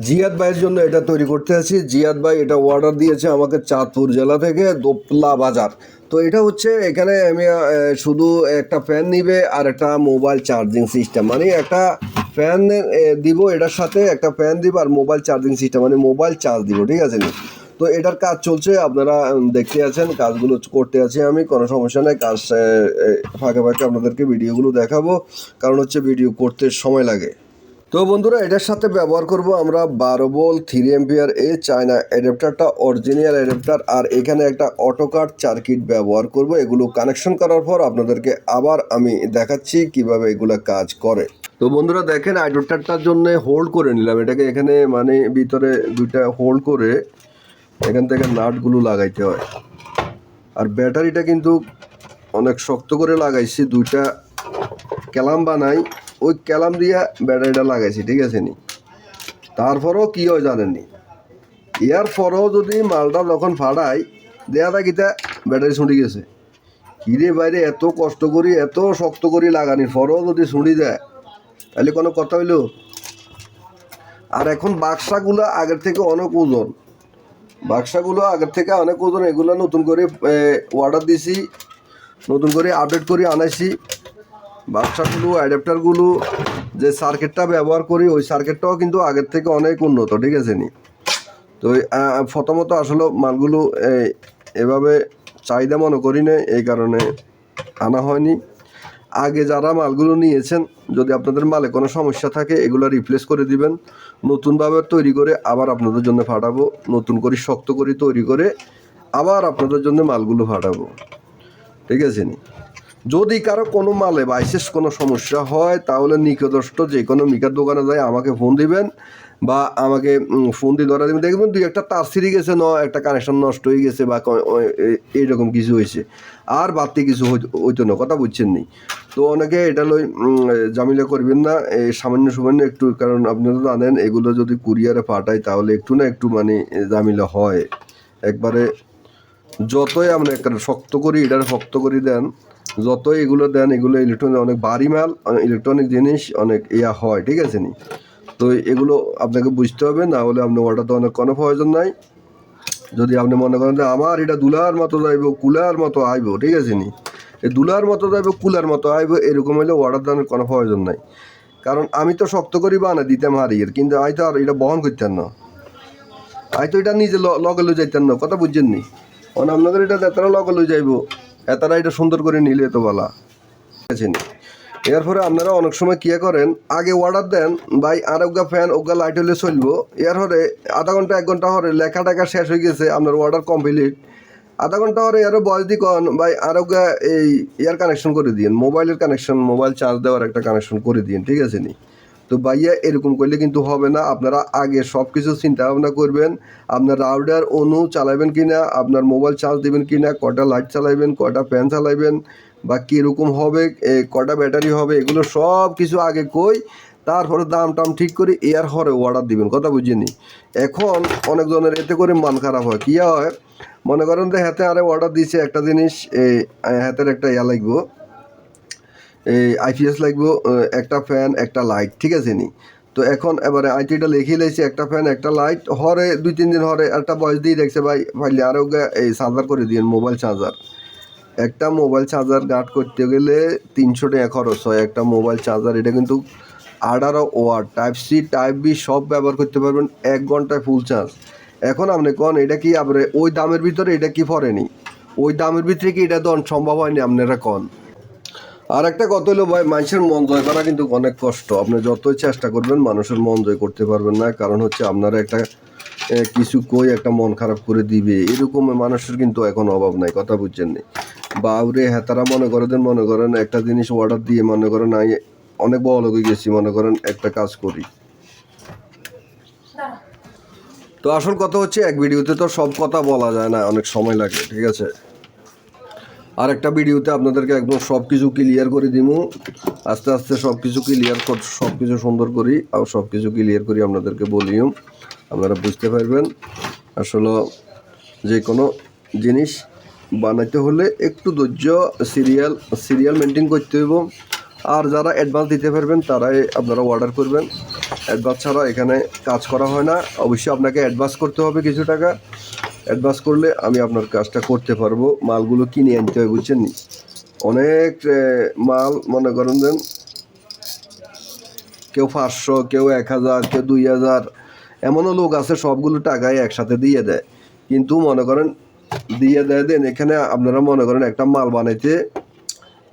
জিয়াদ ভাইয়ের জন্য এটা তৈরি করতে আছি। জিয়াদ ভাই এটা অর্ডার দিয়েছে আমাকে চাঁদপুর জেলা থেকে, দোপলা বাজার। তো এটা হচ্ছে এখানে আমি শুধু একটা ফ্যান নিবে আর একটা মোবাইল চার্জিং সিস্টেম, মানে একটা ফ্যান দিব, এটার সাথে একটা ফ্যান দিব আর মোবাইল চার্জিং সিস্টেম, মানে মোবাইল চার্জ দিব, ঠিক আছে নি? তো এটার কাজ চলছে, আপনারা দেখতে আছেন, কাজগুলো করতে আছি আমি, কোনো সমস্যা নেই। কাজ ফাঁকে ফাঁকে আপনাদেরকে ভিডিওগুলো দেখাবো, কারণ হচ্ছে ভিডিও করতে সময় লাগে। তো বন্ধুরা, এটার সাথে ব্যবহার করব আমরা 12 ভোল্ট 3 এম্পিয়ার এই চায়না অ্যাডাপ্টারটা, অরিজিনাল অ্যাডাপ্টার, আর এখানে একটা অটোকাট সার্কিট ব্যবহার করব। এগুলো কানেকশন করার পর আপনাদেরকে আবার আমি দেখাচ্ছি কিভাবে এগুলো কাজ করে। তো বন্ধুরা দেখেন, অ্যাডাপ্টারটার জন্য হোল্ড করে নিলাম এটাকে, এখানে মানে ভিতরে দুইটা হোল্ড করে এখান থেকে নাটগুলো লাগাইতে হয়। আর ব্যাটারিটা কিন্তু অনেক শক্ত করে লাগাইছি, দুইটা ক্যালাম বানাই, ওই ক্যালাম দিয়ে ব্যাটারিটা লাগাইছি, ঠিক আছে নি? তারপরেও কী হয় জানেননি, ইয়ার পরেও যদি মালটা যখন ফাড়াই দেয়া থাকিতে ব্যাটারি ছুটি গেছে। কিরে বাইরে এত কষ্ট করি, এত শক্ত করি লাগানির পরেও যদি ছুটি দেয় তাহলে কোনো কথা হইল? আর এখন বাক্সাগুলো আগের থেকে অনেক ওজন, বাক্সাগুলো আগের থেকে অনেক ওজন। এগুলো নতুন করে অর্ডার দিছি, নতুন করে আপডেট করে আনাইছি। বাক্সাগুলো, অ্যাডাপ্টারগুলো, যে সার্কিটটা ব্যবহার করি ওই সার্কিটটাও কিন্তু আগের থেকে অনেক উন্নত, ঠিক আছে নি? তো প্রথমত আসলে মালগুলো এভাবে চাহিদা মনে করি না, এই কারণে আনা হয়নি। আগে যারা মালগুলো নিয়েছেন, যদি আপনাদের মালে কোনো সমস্যা থাকে এগুলো রিপ্লেস করে দিবেন, নতুনভাবে তৈরি করে আবার আপনাদের জন্য পাঠাবো, নতুন করে শক্ত করে তৈরি করে আবার আপনাদের জন্য মালগুলো পাঠাবো, ঠিক আছে নি? যদি কারো কোনো মালে বাইশেষ কোনো সমস্যা হয় তাহলে নিকটস্থ যে কোনো মিকার দোকানে যায় আমাকে ফোন দিবেন, বা আমাকে ফোন দিয়ে ধরা দেবেন। দেখবেন দুই একটা তার ছিঁড়ে গেছে, একটা কানেকশন নষ্ট হয়ে গেছে বা এইরকম কিছু হয়েছে, আর বাড়তি কিছু হইতো না, কথা বুঝছেন নি? তো অনেকে এটা লই ঝামেলা করবেন না, এই সামান্য সামান্য একটু, কারণ আপনারা জানেন এগুলো যদি কুরিয়ারে পাঠায় তাহলে একটু না একটু মানে ঝামেলা হয়। একবারে যতই আপনি একটা শক্ত করি, এটা শক্ত করে দেন, যতই এগুলো দেন, এগুলো ইলেকট্রনিক অনেক ভারী মাল, ইলেকট্রনিক জিনিস অনেক হয়, ঠিক আছে নি? তো এগুলো আপনাকে বুঝতে হবে, না হলে আপনি অর্ডার দেওয়ার কোনো প্রয়োজন নাই। যদি আপনি মনে করেন যে আমার এটা দুলার মতো যাইব, কুলার মতো আইব, ঠিক আছে নি? এই দুলার মতো যাইব, কুলার মতো আইব, এরকম হলে অর্ডার দেওয়ার কোনো প্রয়োজন নাই। কারণ আমি তো শক্ত করি বানা দিতাম হারিয়ে, কিন্তু আমি তো আর এটা বহন করতেন না, আমি তো এটা নিজে লগে লই যাইতেন না, কথা বুঝছেন নি? কারণ আপনাদের এটা এতারা লগে লই যাইব, এতারা এটা সুন্দর করে নিলে তো বলা, ঠিক আছে নি? এরপরে আপনারা অনেক সময় কী করেন, আগে অর্ডার দেন ভাই আর ওগা ফ্যান ওগা লাইট হলে চলবো, এরপরে আধা ঘন্টা 1 ঘন্টা হরে লেখা টাকা শেষ হয়ে গেছে, আপনার অর্ডার কমপ্লিট, আধা ঘন্টা হরে আরও বয়স দি কন ভাই আর ওগা এই ইয়ার কানেকশন করে দিন, মোবাইলের কানেকশন, মোবাইল চার্জ দেওয়ার একটা কানেকশন করে দিন, ঠিক আছে নি? তো ভাইয়া এরকম করলে কিন্তু হবে না। আপনারা আগে সব কিছু চিন্তা ভাবনা করবেন, আপনার রাউটার অনু চালাবেন কি না, আপনার মোবাইল চার্জ দেবেন কি না, কয়টা লাইট চালাবেন, কয়টা ফ্যান চালাবেন, বা কীরকম হবে, কয়টা ব্যাটারি হবে, এগুলো সব কিছু আগে কই, তারপরে দাম টাম ঠিক করে এয়ার হরে অর্ডার দিবেন, কথা বুঝিনি? এখন অনেকজনের এতে করে মান খারাপ হয়, কী হয়, মনে করেন যে হাতে আরে অর্ডার দিয়েছে একটা জিনিস, এই হাতের একটা ইয়া লাগবো, এই আইপিএস লাগবো, একটা ফ্যান একটা লাইট, ঠিক আছে নি? তো এখন এবারে আইটিটা লিখে লাইছে, একটা ফ্যান একটা লাইট, হরে 2-3 দিন হরে একটা বয়স দিয়ে দেখছে ভাই ফাইলে আরও এই চার্জার করে দিন, মোবাইল চার্জার। একটা মোবাইল চার্জার গাঁট করতে গেলে 300 টাকা খরচ হয় একটা মোবাইল চার্জার। এটা কিন্তু 18 watt, type C type B সব ব্যবহার করতে পারবেন, 1 ঘন্টায় ফুল চার্জ। এখন আপনি কন এটা কি আপনি ওই দামের ভিতরে এটা কি পড়েনি? ওই দামের ভিতরে কি এটা দেওয়া সম্ভব হয়নি? আপনারা কন। আর একটা কথা হলো ভাই, মানুষের মন জয় করা কিন্তু অনেক কষ্ট। আপনি যতই চেষ্টা করবেন মানুষের মন জয় করতে পারবেন না, কারণ হচ্ছে আপনারা একটা কিছু কই একটা মন খারাপ করে দিবে, এরকম মানুষের কিন্তু এখন অভাব নাই, কথা বুঝছেন নি? বাউরে হ্যাঁ, তারা মনে করেন একটা জিনিস অর্ডার দিয়ে মনে করেন আমি অনেক বড় লোক হয়ে গেছি, মনে করেন একটা কাজ করি। তো আসল কথা হচ্ছে এক ভিডিওতে তো সব কথা বলা যায় না, অনেক সময় লাগে, ঠিক আছে? আর একটা ভিডিওতে আপনাদেরকে একদম সব কিছু ক্লিয়ার করে দিব, আস্তে আস্তে সব কিছু ক্লিয়ার সব কিছু সুন্দর করি আর সব কিছু ক্লিয়ার করি আপনাদেরকে বলিও, আপনারা বুঝতে পারবেন। আসলে যে কোনো জিনিস বানাইতে হলে একটু ধৈর্য, সিরিয়াল মেনটেন করতে হইব। আর যারা অ্যাডভান্স দিতে পারবেন তারাই আপনারা অর্ডার করবেন, অ্যাডভান্স ছাড়া এখানে কাজ করা হয় না। অবশ্যই আপনাকে অ্যাডভান্স করতে হবে কিছু টাকা। অ্যাডভান্স করলে আমি আপনার কাজটা করতে পারবো। মালগুলো কিনে আনতে হবে, বুঝছেন নি? অনেক মাল মনে করেন দেন, কেউ 500, কেউ 1000, কেউ 2000, এমনও লোক আছে সবগুলো টাকায় একসাথে দিয়ে দেয়। কিন্তু মনে করেন দিয়ে দেন, এখানে আপনারা মনে করেন একটা মাল বানাইতে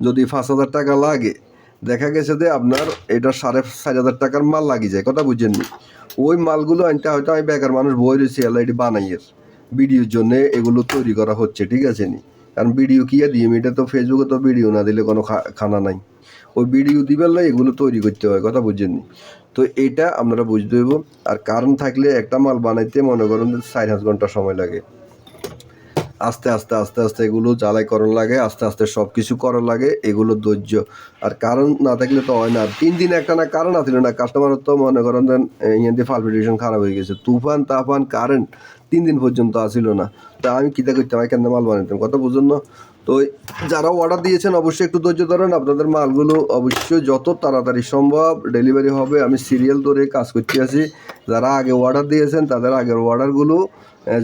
যদি 5000 টাকা লাগে, দেখা গেছে যে আপনার এটা 4500 টাকার মাল লাগি যায়, কথা বুঝছেননি? ওই মালগুলো আনতে হয়তো আমি বেকার মানুষ বই রয়েছি এলআইডি বানাইয়ের ভিডিওর জন্য এগুলো তৈরি করা হচ্ছে, ঠিক আছে নি? কারণ ভিডিও কি দিই এটা তো ফেসবুকে তো ভিডিও না দিলে কোনো খানা নাই। ওই ভিডিও দিবার লাই এগুলো তৈরি করতে হয়, কথা বুঝছেননি? তো এটা আপনারা বুঝতে হইব। আর কারণ থাকলে একটা মাল বানাইতে মনে করেন 4-5 ঘন্টা সময় লাগে। আস্তে আস্তে আস্তে আস্তে এগুলো জ্বালাইকরণ লাগে, আস্তে আস্তে সব কিছু করা লাগে, এগুলো ধৈর্য। আর কারণ না থাকলে তো হয় না। 3 দিন একটা না কারণ আছিল না, কাস্টমারের তো মনে করেন দেন ইয়াতে পালপিটেশন খারাপ হয়ে গেছে, তুফান তাফান কারেন্ট 3 দিন পর্যন্ত আসিল না। তা আমি কিতা করতাম, আমি কেন মাল বানাইতাম, কথা বুঝুন না? তো যারা অর্ডার দিয়েছেন অবশ্যই একটু ধৈর্য ধরেন, আপনাদের মালগুলো অবশ্যই যত তাড়াতাড়ি সম্ভব ডেলিভারি হবে। আমি সিরিয়াল ধরে কাজ করতে আছি। যারা আগে অর্ডার দিয়েছেন তাদের আগের অর্ডারগুলো,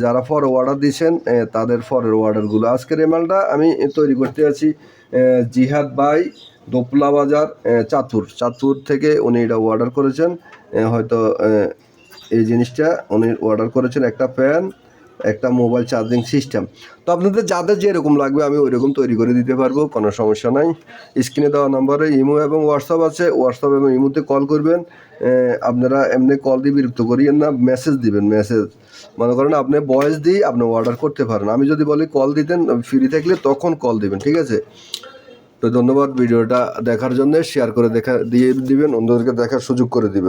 যারা পরে অর্ডার দিয়েছেন তাদের পরের অর্ডারগুলো। আজকের এই মালটা আমি তৈরি করতে আছি জিহাদ ভাই, দোপলা বাজার, চাঁদপুর থেকে উনি এটা অর্ডার করেছেন। হয়তো এই জিনিসটা উনি অর্ডার করেছেন, একটা ফ্যান, একটা মোবাইল চার্জিং সিস্টেম। তো আপনাদের যাদের যেরকম লাগবে আমি ওই রকম তৈরি করে দিতে পারবো, কোনো সমস্যা নাই। স্ক্রিনে দেওয়া নম্বরে ইমো এবং হোয়াটসঅ্যাপ আছে, হোয়াটসঅ্যাপ এবং ইমোতে কল করবেন। আপনারা এমনি কল দিয়ে বিরক্ত করিয়েন না, মেসেজ দিবেন। মেসেজ মনে করেন আপনি ভয়েস দিয়ে আপনি অর্ডার করতে পারেন। আমি যদি বলি কল দিতেন ফ্রি থাকলে তখন কল দিবেন, ঠিক আছে? তো ধন্যবাদ ভিডিওটা দেখার জন্য, শেয়ার করে দিয়ে দিবেন, অন্যদেরকে দেখার সুযোগ করে দিবেন।